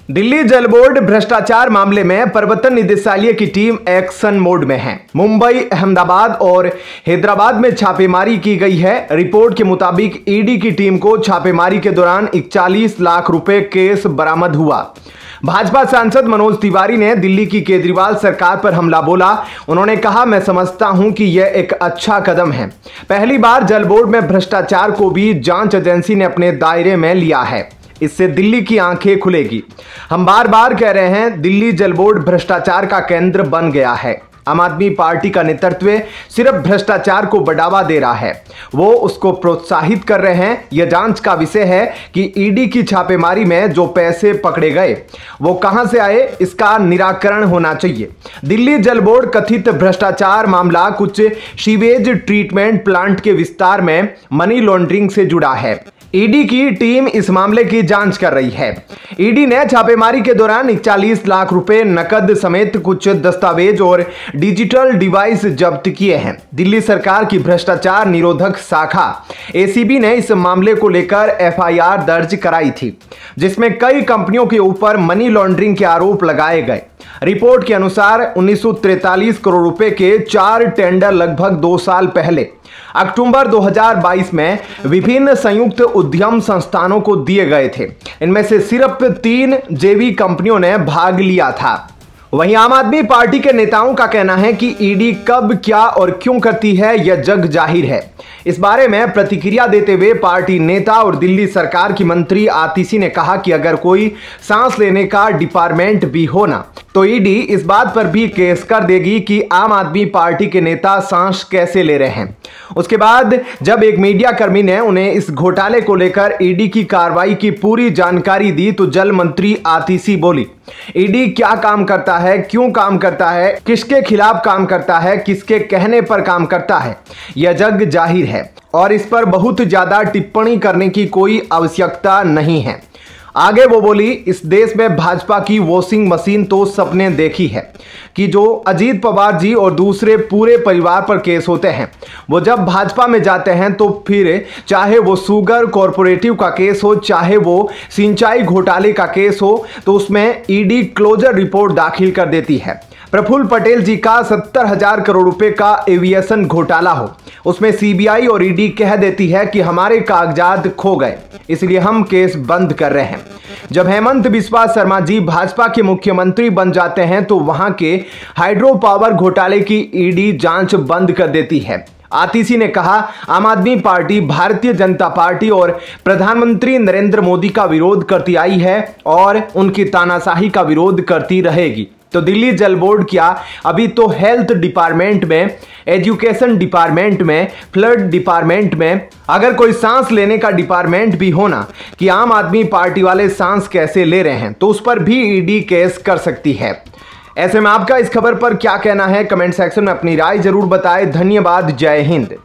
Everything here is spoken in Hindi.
दिल्ली जल बोर्ड भ्रष्टाचार मामले में प्रवर्तन निदेशालय की टीम एक्शन मोड में है। मुंबई, अहमदाबाद और हैदराबाद में छापेमारी की गई है। रिपोर्ट के मुताबिक ईडी की टीम को छापेमारी के दौरान 41 लाख रुपए केस बरामद हुआ। भाजपा सांसद मनोज तिवारी ने दिल्ली की केजरीवाल सरकार पर हमला बोला। उन्होंने कहा, मैं समझता हूं कि यह एक अच्छा कदम है। पहली बार जल बोर्ड में भ्रष्टाचार को भी जांच एजेंसी ने अपने दायरे में लिया है। इससे दिल्ली की आंखें खुलेगी। हम बार बार कह रहे हैं, दिल्ली जल बोर्ड भ्रष्टाचार का केंद्र बन गया है। आम आदमी पार्टी का नेतृत्व सिर्फ भ्रष्टाचार को बढ़ावा दे रहा है, वो उसको प्रोत्साहित कर रहे हैं। यह जांच का विषय है कि ईडी की छापेमारी में जो पैसे पकड़े गए वो कहां से आए, इसका निराकरण होना चाहिए। दिल्ली जल बोर्ड कथित भ्रष्टाचार मामला कुछ सीवेज ट्रीटमेंट प्लांट के विस्तार में मनी लॉन्ड्रिंग से जुड़ा है। ईडी की टीम इस मामले की जांच कर रही है। ईडी ने छापेमारी के दौरान 41 लाख रुपए नकद समेत कुछ दस्तावेज और डिजिटल डिवाइस जब्त किए हैं। दिल्ली सरकार की भ्रष्टाचार निरोधक शाखा एसीबी ने इस मामले को लेकर एफआईआर दर्ज कराई थी, जिसमें कई कंपनियों के ऊपर मनी लॉन्ड्रिंग के आरोप लगाए गए। रिपोर्ट के अनुसार 1943 करोड़ रुपए के 4 टेंडर लगभग 2 साल पहले अक्टूबर 2022 में विभिन्न संयुक्त उद्यम संस्थानों को दिए गए थे। इनमें से सिर्फ 3 जेवी कंपनियों ने भाग लिया था। वहीं आम आदमी पार्टी के नेताओं का कहना है कि ईडी कब, क्या और क्यों करती है, यह जग जाहिर है। इस बारे में प्रतिक्रिया देते हुए पार्टी नेता और दिल्ली सरकार की मंत्री आतिशी ने कहा कि अगर कोई सांस लेने का डिपार्टमेंट भी होना तो ईडी इस बात पर भी केस कर देगी कि आम आदमी पार्टी के नेता सांस कैसे ले रहे हैं। उसके बाद जब एक मीडिया कर्मी ने उन्हें इस घोटाले को लेकर ईडी की कार्रवाई की पूरी जानकारी दी तो जल मंत्री आतिशी बोली, ईडी क्या काम करता है, क्यों काम करता है, किसके खिलाफ काम करता है, किसके कहने पर काम करता है, यह जग जाहिर है और इस पर बहुत ज्यादा टिप्पणी करने की कोई आवश्यकता नहीं है। आगे वो बोली, इस देश में भाजपा की वॉशिंग मशीन तो सबने देखी है कि जो अजीत पवार जी और दूसरे पूरे परिवार पर केस होते हैं, वो जब भाजपा में जाते हैं तो फिर चाहे वो शुगर कॉरपोरेटिव का केस हो, चाहे वो सिंचाई घोटाले का केस हो, तो उसमें ईडी क्लोजर रिपोर्ट दाखिल कर देती है। प्रफुल्ल पटेल जी का 70,000 करोड़ रुपए का एविएशन घोटाला हो, उसमें सीबीआई और ईडी कह देती है कि हमारे कागजात खो गए, इसलिए हम केस बंद कर रहे हैं। जब हेमंत बिस्वा शर्मा जी भाजपा के मुख्यमंत्री बन जाते हैं तो वहां के हाइड्रो पावर घोटाले की ईडी जांच बंद कर देती है। आतिशी ने कहा, आम आदमी पार्टी भारतीय जनता पार्टी और प्रधानमंत्री नरेंद्र मोदी का विरोध करती आई है और उनकी तानाशाही का विरोध करती रहेगी। तो दिल्ली जल बोर्ड क्या, अभी तो हेल्थ डिपार्टमेंट में, एजुकेशन डिपार्टमेंट में, फ्लड डिपार्टमेंट में, अगर कोई सांस लेने का डिपार्टमेंट भी होना कि आम आदमी पार्टी वाले सांस कैसे ले रहे हैं, तो उस पर भी ईडी केस कर सकती है। ऐसे में आपका इस खबर पर क्या कहना है, कमेंट सेक्शन में अपनी राय जरूर बताएं। धन्यवाद। जय हिंद।